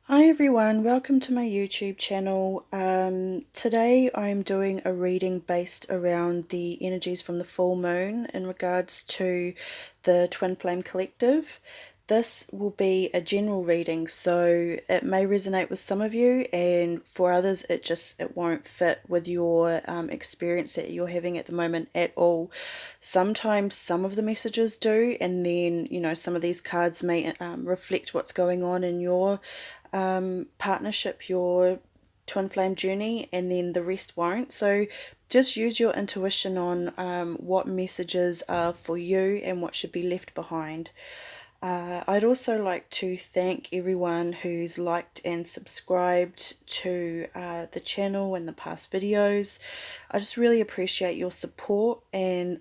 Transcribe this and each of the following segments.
Hi everyone, welcome to my YouTube channel. Today I'm doing a reading based around the energies from the full moon in regards to the Twin Flame Collective. This will be a general reading, so it may resonate with some of you, and for others it won't fit with your experience that you're having at the moment at all. Sometimes some of the messages do, and then some of these cards may reflect what's going on in your partnership, your twin flame journey, and then the rest won't. So just use your intuition on what messages are for you and what should be left behind. I'd also like to thank everyone who's liked and subscribed to the channel and the past videos. I just really appreciate your support, and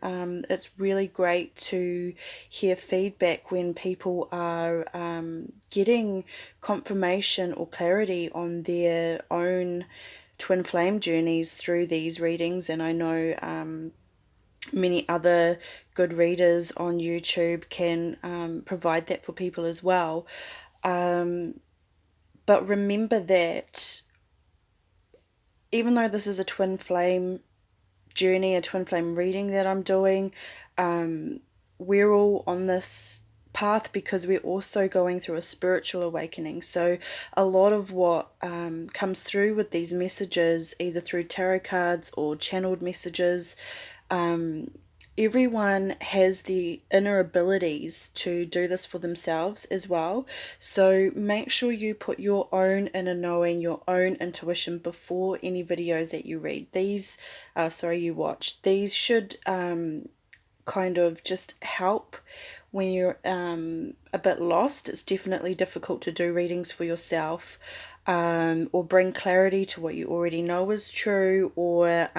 it's really great to hear feedback when people are getting confirmation or clarity on their own twin flame journeys through these readings. And I know many other good readers on YouTube can provide that for people as well. But remember that even though this is a twin flame journey, a twin flame reading that I'm doing, we're all on this path because we're also going through a spiritual awakening. So a lot of what comes through with these messages, either through tarot cards or channeled messages, everyone has the inner abilities to do this for themselves as well. So make sure you put your own inner knowing, your own intuition before any videos that you read. You watch. These should kind of just help when you're a bit lost. It's definitely difficult to do readings for yourself, or bring clarity to what you already know is true, or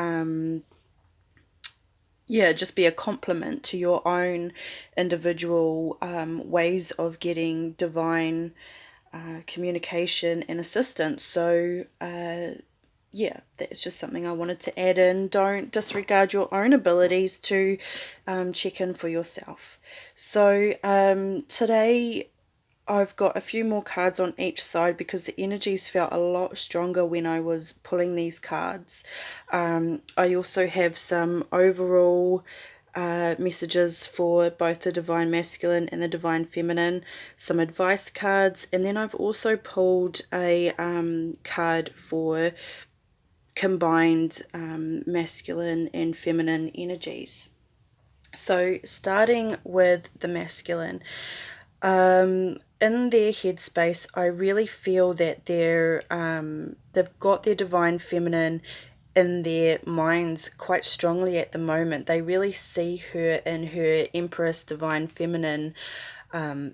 just be a complement to your own individual ways of getting divine communication and assistance. So, that's just something I wanted to add in. Don't disregard your own abilities to check in for yourself. So, today I've got a few more cards on each side because the energies felt a lot stronger when I was pulling these cards. I also have some overall messages for both the Divine Masculine and the Divine Feminine, some advice cards, and then I've also pulled a card for combined masculine and feminine energies. So starting with the masculine, in their headspace, I really feel that they've got their divine feminine in their minds quite strongly at the moment. They really see her in her Empress divine feminine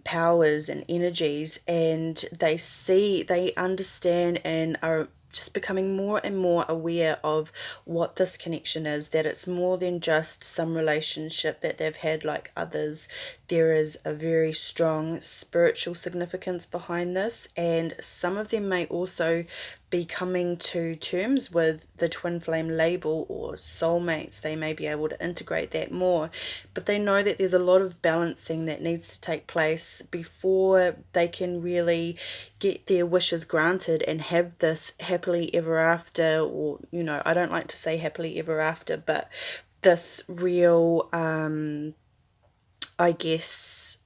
powers and energies, and they understand and are just becoming more and more aware of what this connection is, that it's more than just some relationship that they've had like others. There is a very strong spiritual significance behind this, and some of them may also be coming to terms with the twin flame label or soulmates. They may be able to integrate that more, but they know that there's a lot of balancing that needs to take place before they can really get their wishes granted and have this happily ever after, or I don't like to say happily ever after, but this real I guess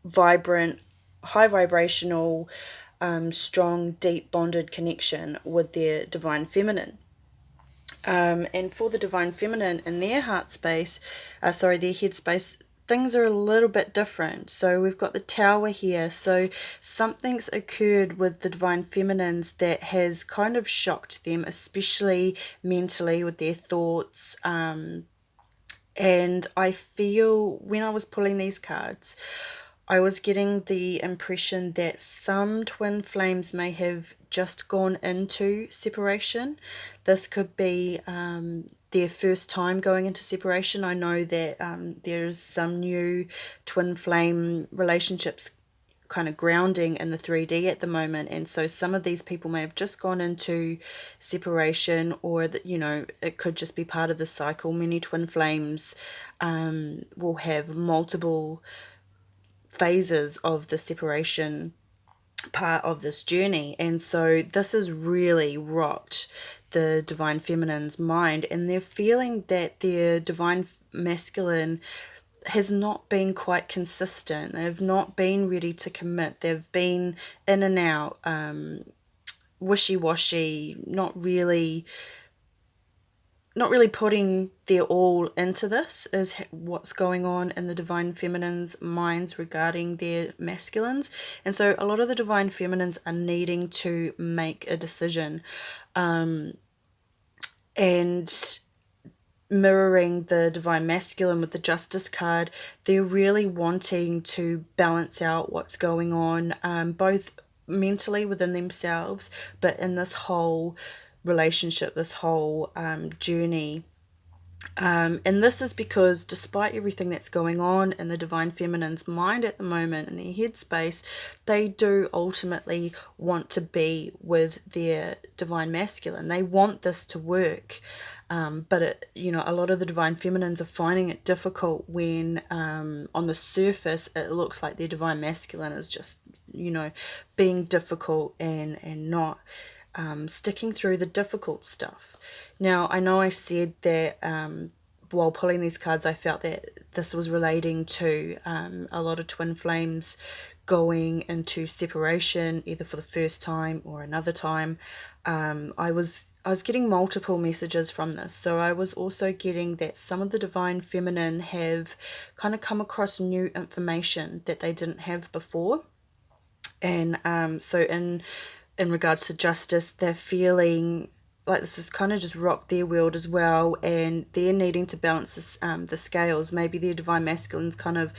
vibrant, high vibrational, strong, deep bonded connection with their divine feminine. And for the divine feminine in their heart space, their head space, things are a little bit different. So we've got the Tower here. So something's occurred with the divine feminines that has kind of shocked them, especially mentally with their thoughts. And I feel when I was pulling these cards, I was getting the impression that some twin flames may have just gone into separation. This could be their first time going into separation. I know that there's some new twin flame relationships kind of grounding in the 3D at the moment, and so some of these people may have just gone into separation, or that it could just be part of the cycle. Many twin flames will have multiple phases of the separation part of this journey. And so this has really rocked the divine feminine's mind, and they're feeling that their divine masculine has not been quite consistent. They've not been ready to commit. They've been in and out, wishy-washy, not really putting their all into this, is what's going on in the divine feminine's minds regarding their masculines. And so a lot of the divine feminines are needing to make a decision, and mirroring the divine masculine with the justice card, they're really wanting to balance out what's going on, both mentally within themselves, but in this whole relationship, this whole journey. And this is because despite everything that's going on in the divine feminine's mind at the moment, in their headspace, they do ultimately want to be with their divine masculine. They want this to work. But a lot of the divine feminines are finding it difficult when, on the surface, it looks like their divine masculine is just, being difficult and not sticking through the difficult stuff. Now, I know I said that while pulling these cards, I felt that this was relating to a lot of twin flames going into separation, either for the first time or another time. I was getting multiple messages from this. So I was also getting that some of the divine feminine have kind of come across new information that they didn't have before. And so in regards to justice, they're feeling like this has kind of just rocked their world as well, and they're needing to balance this, the scales. Maybe their divine masculine's kind of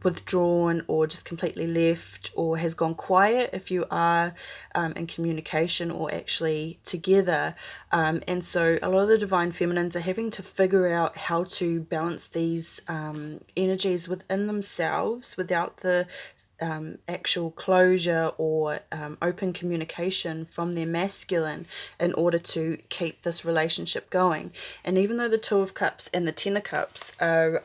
withdrawn or just completely left, or has gone quiet if you are in communication or actually together. And so a lot of the divine feminines are having to figure out how to balance these energies within themselves without the actual closure or open communication from their masculine in order to keep this relationship going. And even though the Two of Cups and the Ten of Cups are,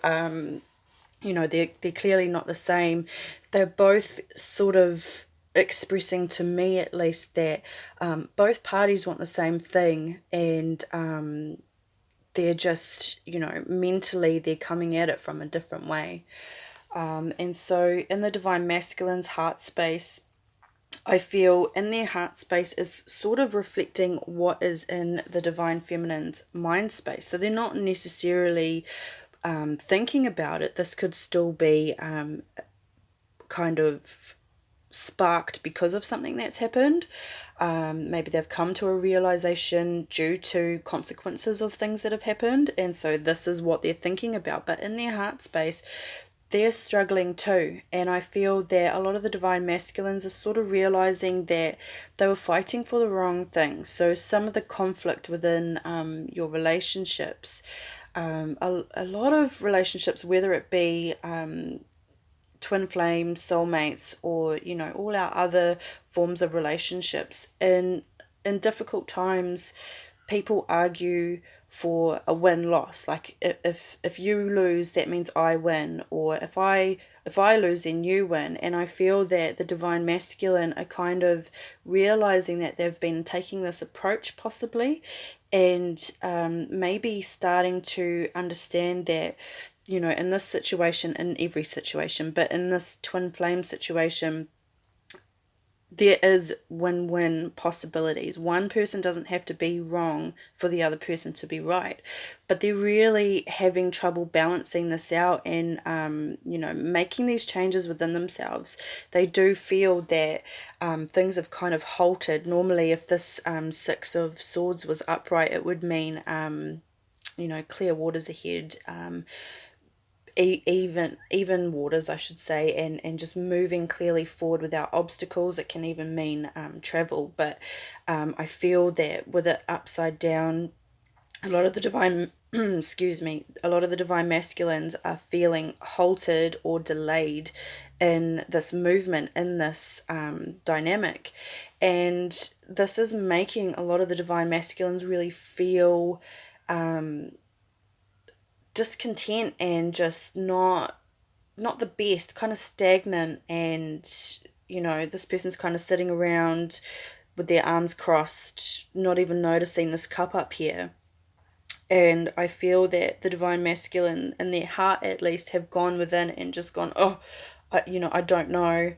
they're clearly not the same, they're both sort of expressing to me at least that both parties want the same thing, and they're just, mentally they're coming at it from a different way. And so in the divine masculine's heart space, I feel in their heart space is sort of reflecting what is in the divine feminine's mind space. So they're not necessarily thinking about it. This could still be kind of sparked because of something that's happened. Maybe they've come to a realization due to consequences of things that have happened, and so this is what they're thinking about. But in their heart space, they're struggling too, and I feel that a lot of the divine masculines are sort of realizing that they were fighting for the wrong things. So some of the conflict within your relationships, a lot of relationships, whether it be twin flames, soulmates, or all our other forms of relationships, in difficult times, people argue for a win-loss. Like if you lose, that means I win, or if I lose, then you win. And I feel that the divine masculine are kind of realizing that they've been taking this approach possibly, and maybe starting to understand that, in this situation, in every situation, but in this twin flame situation, there is win-win possibilities. One person doesn't have to be wrong for the other person to be right, but they're really having trouble balancing this out and making these changes within themselves. They do feel that things have kind of halted. Normally, if this Six of Swords was upright, it would mean clear waters ahead, even waters, I should say, and just moving clearly forward without obstacles. It can even mean travel, but I feel that with it upside down, a lot of the divine excuse me, a lot of the divine masculines are feeling halted or delayed in this movement, in this dynamic, and this is making a lot of the divine masculines really feel discontent and just not the best, kind of stagnant, and this person's kind of sitting around with their arms crossed, not even noticing this cup up here. And I feel that the divine masculine, in their heart at least, have gone within and just gone, oh, I don't know.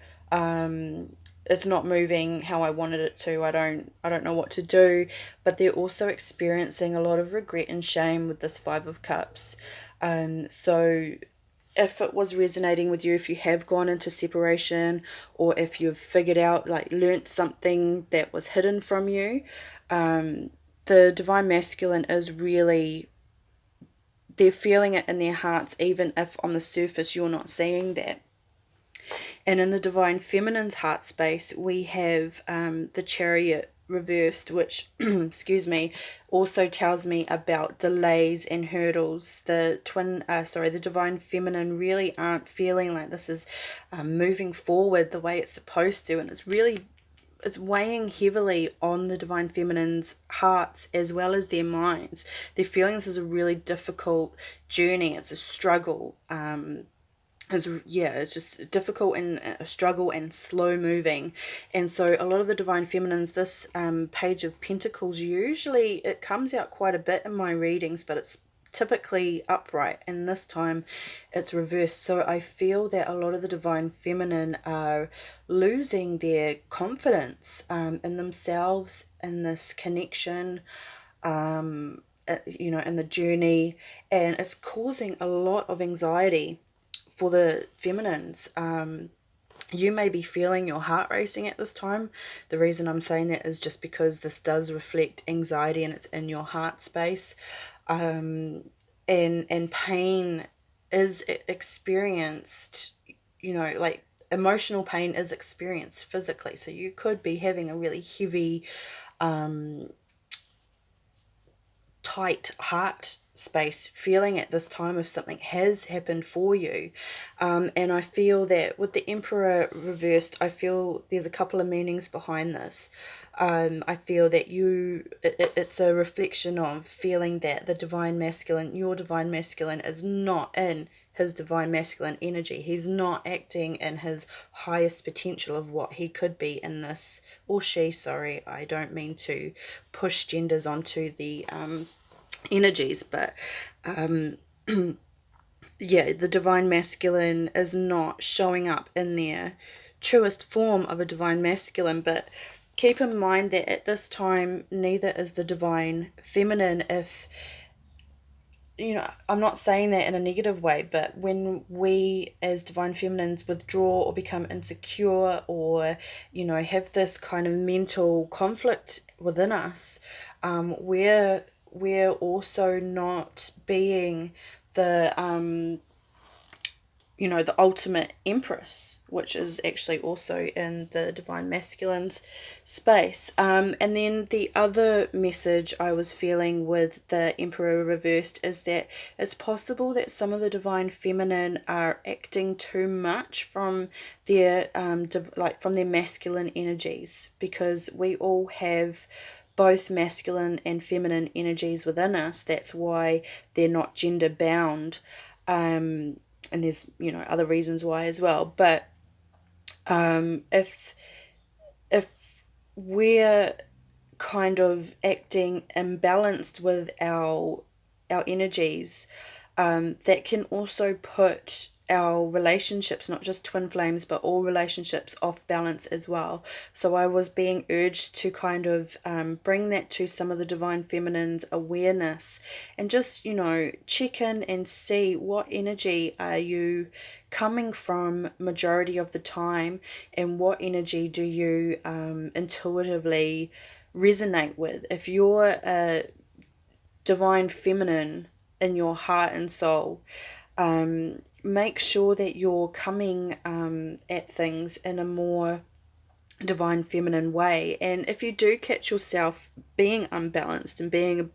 It's not moving how I wanted it to. I don't know what to do. But they're also experiencing a lot of regret and shame with this Five of Cups. So if it was resonating with you, if you have gone into separation, or if you've figured out, like, learnt something that was hidden from you, the divine masculine is really, they're feeling it in their hearts, even if on the surface you're not seeing that. And in the divine feminine's heart space, we have the Chariot reversed, which excuse me, also tells me about delays and hurdles. The divine feminine really aren't feeling like this is moving forward the way it's supposed to, and it's weighing heavily on the divine feminine's hearts as well as their minds. They're feeling this is a really difficult journey. It's a struggle. It's just difficult and a struggle and slow moving. And so a lot of the divine feminines, this Page of Pentacles, usually it comes out quite a bit in my readings, but it's typically upright, and this time it's reversed. So I feel that a lot of the divine feminine are losing their confidence in themselves, in this connection, in the journey, and it's causing a lot of anxiety for the feminines. You may be feeling your heart racing at this time. The reason I'm saying that is just because this does reflect anxiety, and it's in your heart space. And pain is experienced, like emotional pain is experienced physically. So you could be having a really heavy, tight heart space feeling at this time if something has happened for you. And I feel that with the Emperor reversed, I feel there's a couple of meanings behind this. I feel that it's a reflection of feeling that the divine masculine, your divine masculine, is not in his divine masculine energy. He's not acting in his highest potential of what he could be in this, or she, sorry, I don't mean to push genders onto the energies, but the divine masculine is not showing up in their truest form of a divine masculine. But keep in mind that at this time, neither is the divine feminine. If I'm not saying that in a negative way, but when we as divine feminines withdraw or become insecure, or have this kind of mental conflict within us, we're also not being the the ultimate empress, which is actually also in the divine masculine's space. And then the other message I was feeling with the Emperor reversed is that it's possible that some of the divine feminine are acting too much from their from their masculine energies, because we all have both masculine and feminine energies within us. That's why they're not gender bound. And there's other reasons why as well. But if we're kind of acting imbalanced with our energies, that can also put our relationships, not just twin flames, but all relationships, off balance as well. So I was being urged to kind of bring that to some of the divine feminine's awareness, and just check in and see what energy are you coming from majority of the time, and what energy do you intuitively resonate with. If you're a divine feminine in your heart and soul, make sure that you're coming at things in a more divine feminine way. And if you do catch yourself being unbalanced and being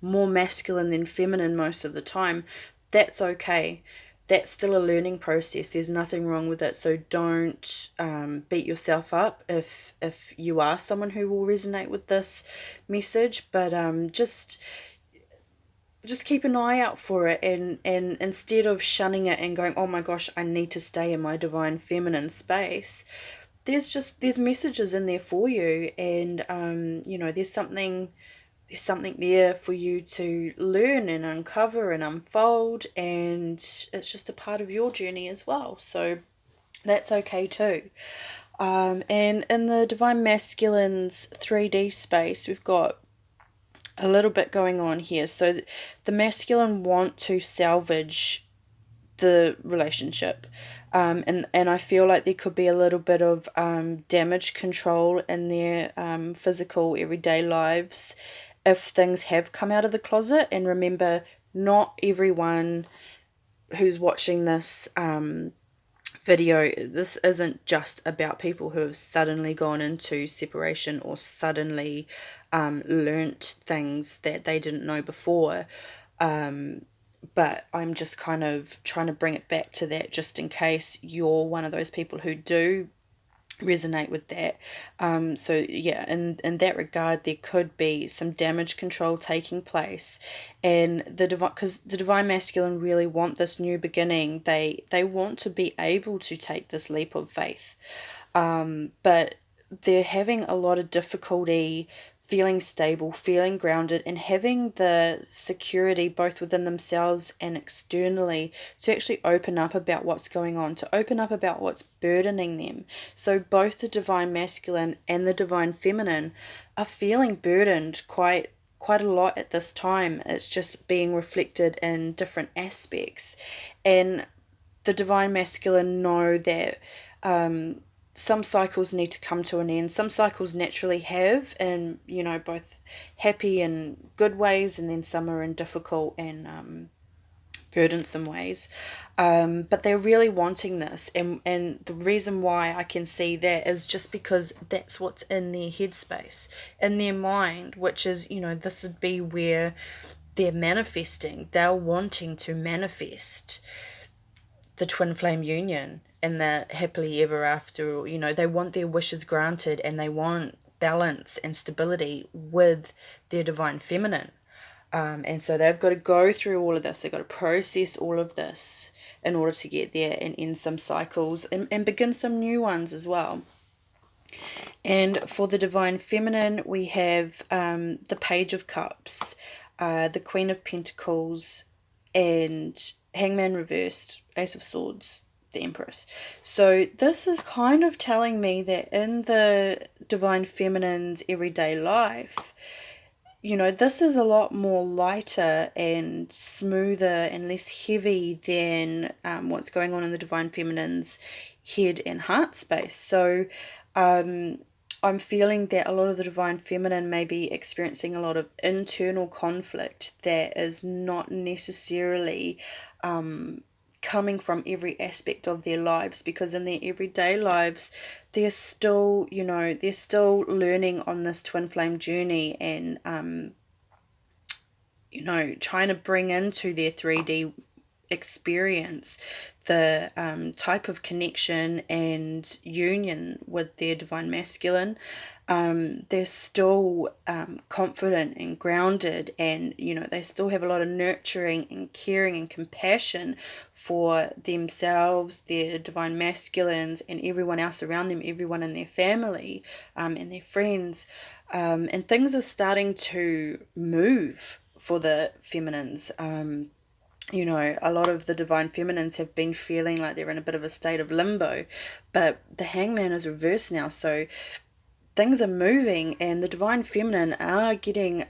more masculine than feminine most of the time, that's okay. That's still a learning process. There's nothing wrong with it. So don't beat yourself up if you are someone who will resonate with this message. But just keep an eye out for it, and instead of shunning it and going, oh my gosh, I need to stay in my divine feminine space, there's messages in there for you, and you know, there's something there for you to learn and uncover and unfold, and it's just a part of your journey as well. So that's okay too. And in the Divine Masculine's 3D space, we've got a little bit going on here. So the masculine want to salvage the relationship. And I feel like there could be a little bit of damage control in their physical everyday lives if things have come out of the closet. And remember, not everyone who's watching this video, this isn't just about people who have suddenly gone into separation or suddenly learnt things that they didn't know before. But I'm just kind of trying to bring it back to that, just in case you're one of those people who do resonate with that. So yeah, in that regard, there could be some damage control taking place, and the divine, because the divine masculine really want this new beginning. They want to be able to take this leap of faith, but they're having a lot of difficulty feeling stable, feeling grounded, and having the security both within themselves and externally to actually open up about what's going on, to open up about what's burdening them. So both the divine masculine and the divine feminine are feeling burdened quite a lot at this time. It's just being reflected in different aspects. And the divine masculine know that some cycles need to come to an end. Some cycles naturally have, and you know, both happy and good ways, and then some are in difficult and burdensome ways. But they're really wanting this, and the reason why I can see that is just because that's what's in their headspace, in their mind, which is, you know, this would be where they're manifesting. They're wanting to manifest the twin flame union and the happily ever after. You know, they want their wishes granted, and they want balance and stability with their divine feminine. And so they've got to go through all of this. They've got to process all of this in order to get there and end some cycles and begin some new ones as well. And for the divine feminine, we have the Page of Cups, the Queen of Pentacles, and Hangman reversed, Ace of Swords, the Empress. So this is kind of telling me that in the divine feminine's everyday life, you know, this is a lot more lighter and smoother and less heavy than what's going on in the divine feminine's head and heart space. So I'm feeling that a lot of the divine feminine may be experiencing a lot of internal conflict that is not necessarily coming from every aspect of their lives, because in their everyday lives they're still, you know, they're still learning on this twin flame journey, and you know, trying to bring into their 3D experience the type of connection and union with their divine masculine. They're still confident and grounded, and you know, they still have a lot of nurturing and caring and compassion for themselves, their divine masculines, and everyone else around them, everyone in their family, and their friends. And things are starting to move for the feminines. You know, a lot of the divine feminines have been feeling like they're in a bit of a state of limbo, but the Hangman is reversed now, so things are moving, and the divine feminine are getting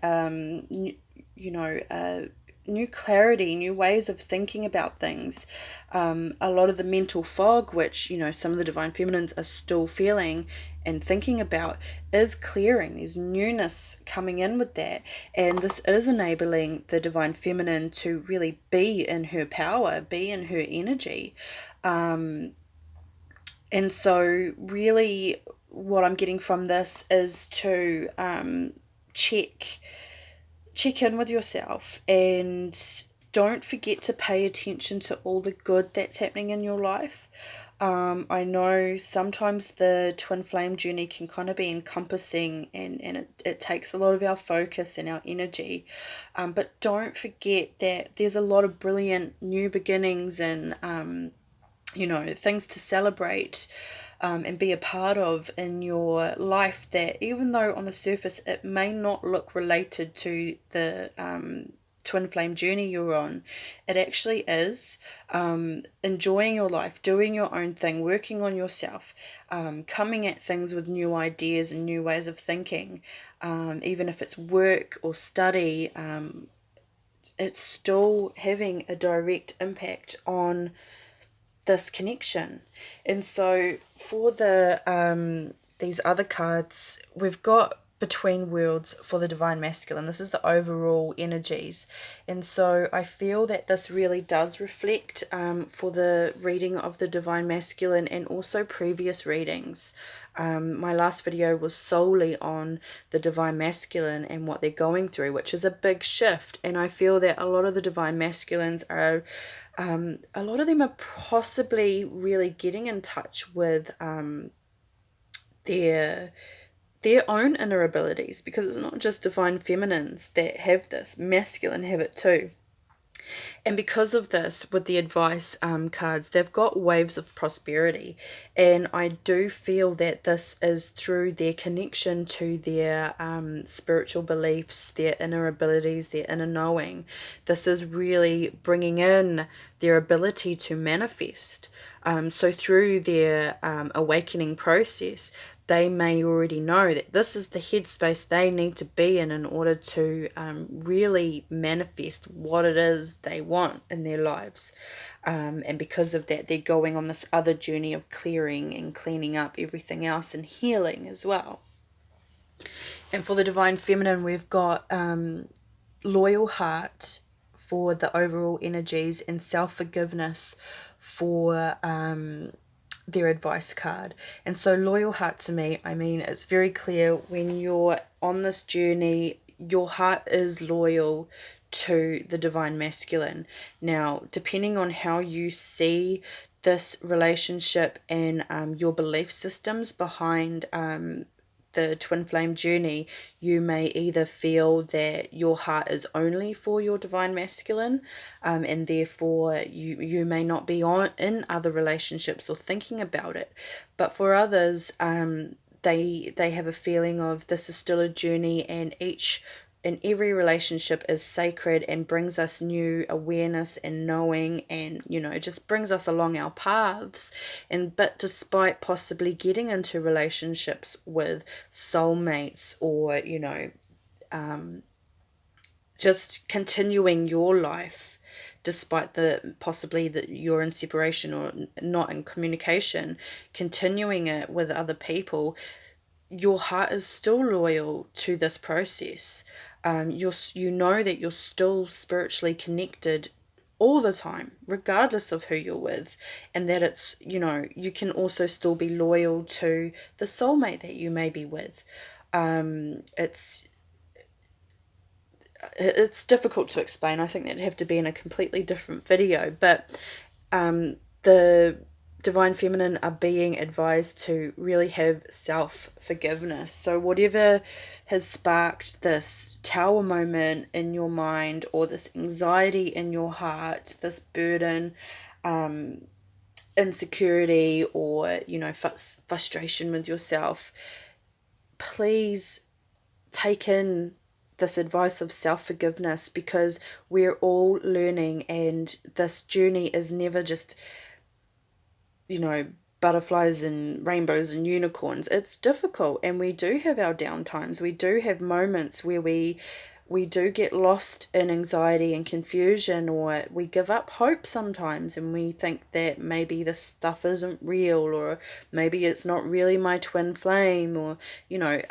new clarity, new ways of thinking about things. A lot of the mental fog, which, you know, some of the divine feminines are still feeling and thinking about, is clearing. There's newness coming in with that, and this is enabling the divine feminine to really be in her power, be in her energy. And so really what I'm getting from this is to check in with yourself, and don't forget to pay attention to all the good that's happening in your life. I know sometimes the twin flame journey can kind of be encompassing, and it takes a lot of our focus and our energy. But don't forget that there's a lot of brilliant new beginnings and, you know, things to celebrate and be a part of in your life, that even though on the surface it may not look related to the twin flame journey you're on, it actually is. Enjoying your life, doing your own thing, working on yourself, coming at things with new ideas and new ways of thinking, even if it's work or study, it's still having a direct impact on this connection. And so for the these other cards, we've got Between Worlds for the Divine Masculine. This is the overall energies. And so I feel that this really does reflect for the reading of the Divine Masculine and also previous readings. My last video was solely on the Divine Masculine and what they're going through, which is a big shift. And I feel that a lot of the Divine Masculines are, a lot of them are possibly really getting in touch with their own inner abilities, because it's not just Divine Feminines that have this, masculine have it too. And because of this, with the advice cards, they've got waves of prosperity. And I do feel that this is through their connection to their spiritual beliefs, their inner abilities, their inner knowing. This is really bringing in their ability to manifest. So through their awakening process, they may already know that this is the headspace they need to be in order to really manifest what it is they want in their lives. And because of that, they're going on this other journey of clearing and cleaning up everything else and healing as well. And for the Divine Feminine, we've got Loyal Heart for the overall energies and self-forgiveness for their advice card. And so Loyal Heart, to me, I mean, it's very clear when you're on this journey, your heart is loyal to the Divine Masculine. Now, depending on how you see this relationship and your belief systems behind the twin flame journey, you may either feel that your heart is only for your Divine Masculine, and therefore you may not be in other relationships or thinking about it. But for others, they have a feeling of this is still a journey, and every relationship is sacred and brings us new awareness and knowing, and just brings us along our paths. But despite possibly getting into relationships with soulmates, or just continuing your life despite the possibly that you're in separation or not in communication, continuing it with other people, your heart is still loyal to this process. You know that you're still spiritually connected all the time, regardless of who you're with, and that it's, you can also still be loyal to the soulmate that you may be with. It's difficult to explain. I think that'd have to be in a completely different video, but the Divine Feminine are being advised to really have self-forgiveness. So whatever has sparked this tower moment in your mind, or this anxiety in your heart, this burden, insecurity, or frustration with yourself, please take in this advice of self-forgiveness, because we're all learning, and this journey is never just butterflies and rainbows and unicorns. It's difficult, and we do have our downtimes. We do have moments where we do get lost in anxiety and confusion, or we give up hope sometimes, and we think that maybe this stuff isn't real, or maybe it's not really my twin flame, or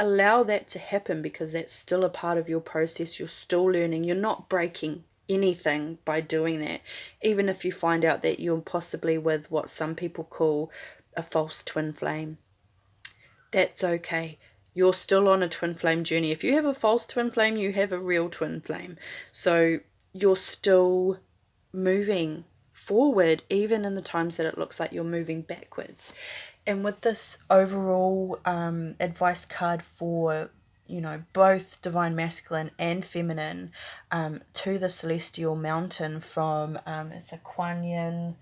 allow that to happen, because that's still a part of your process. You're still learning. You're not breaking anything by doing that, even if you find out that you're possibly with what some people call a false twin flame. That's okay. You're still on a twin flame journey. If you have a false twin flame, you have a real twin flame. So you're still moving forward, even in the times that it looks like you're moving backwards. And with this overall advice card for both Divine Masculine and Feminine, to the Celestial Mountain from it's a Kuan Yin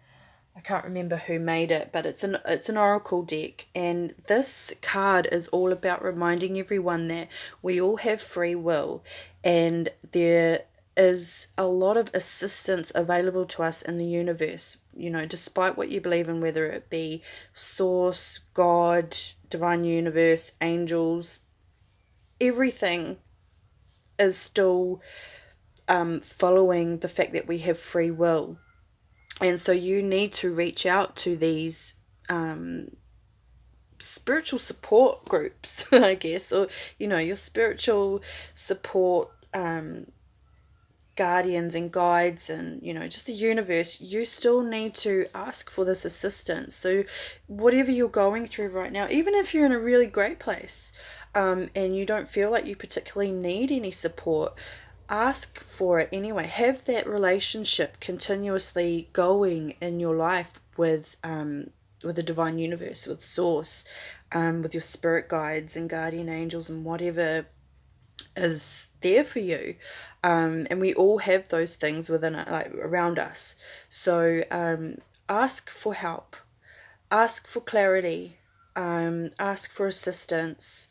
I can't remember who made it, but it's an oracle deck, and this card is all about reminding everyone that we all have free will, and there is a lot of assistance available to us in the universe, despite what you believe in, whether it be source, God, divine universe, angels, everything is still following the fact that we have free will. And so you need to reach out to these spiritual support groups, I guess, or, your spiritual support guardians and guides, and, just the universe. You still need to ask for this assistance. So whatever you're going through right now, even if you're in a really great place, and you don't feel like you particularly need any support, ask for it anyway. Have that relationship continuously going in your life with the divine universe, with source, with your spirit guides and guardian angels and whatever is there for you. And we all have those things within it, like around us. So ask for help, ask for clarity, ask for assistance.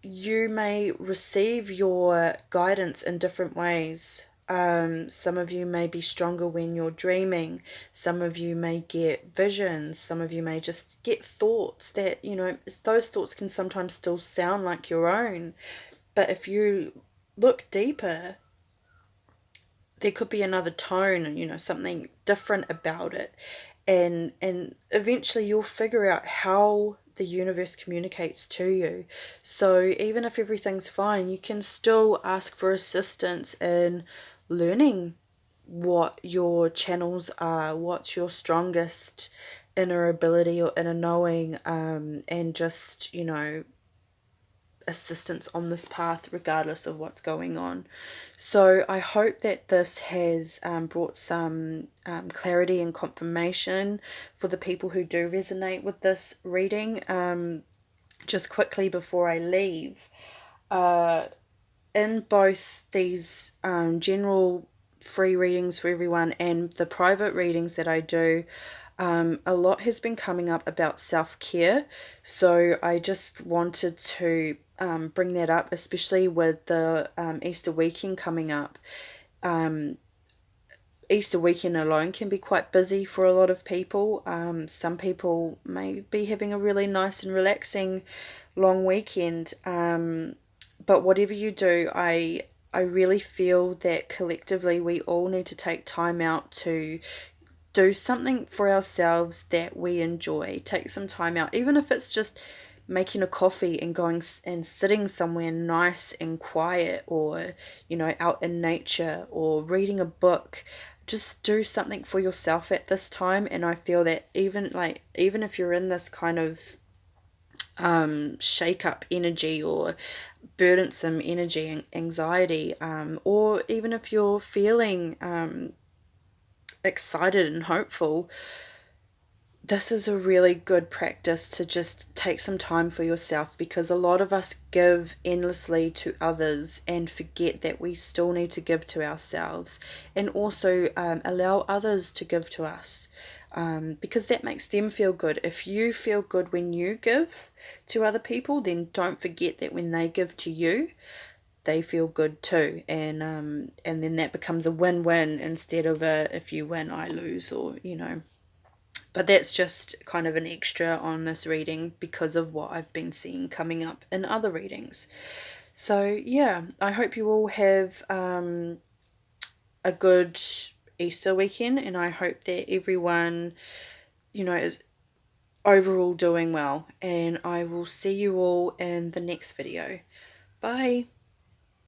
You may receive your guidance in different ways. Some of you may be stronger when you're dreaming. Some of you may get visions. Some of you may just get thoughts that, those thoughts can sometimes still sound like your own. But if you look deeper, there could be another tone and, something different about it. And eventually you'll figure out how the universe communicates to you. So even if everything's fine, you can still ask for assistance in learning what your channels are, what's your strongest inner ability or inner knowing, and just, assistance on this path regardless of what's going on. So I hope that this has brought some clarity and confirmation for the people who do resonate with this reading. Just quickly before I leave, in both these general free readings for everyone and the private readings that I do, a lot has been coming up about self-care. So I just wanted to bring that up, especially with the Easter weekend coming up. Easter weekend alone can be quite busy for a lot of people. Some people may be having a really nice and relaxing long weekend. But whatever you do, I really feel that collectively we all need to take time out to do something for ourselves that we enjoy. Take some time out, even if it's just making a coffee and going and sitting somewhere nice and quiet, or, out in nature, or reading a book. Just do something for yourself at this time. And I feel that even if you're in this kind of shake up energy or burdensome energy and anxiety, or even if you're feeling excited and hopeful, this is a really good practice to just take some time for yourself, because a lot of us give endlessly to others and forget that we still need to give to ourselves, and also allow others to give to us, because that makes them feel good. If you feel good when you give to other people, then don't forget that when they give to you, they feel good too, and then that becomes a win-win instead of a if you win I lose, or but that's just kind of an extra on this reading because of what I've been seeing coming up in other readings. So yeah, I hope you all have a good Easter weekend, and I hope that everyone, is overall doing well, and I will see you all in the next video. Bye.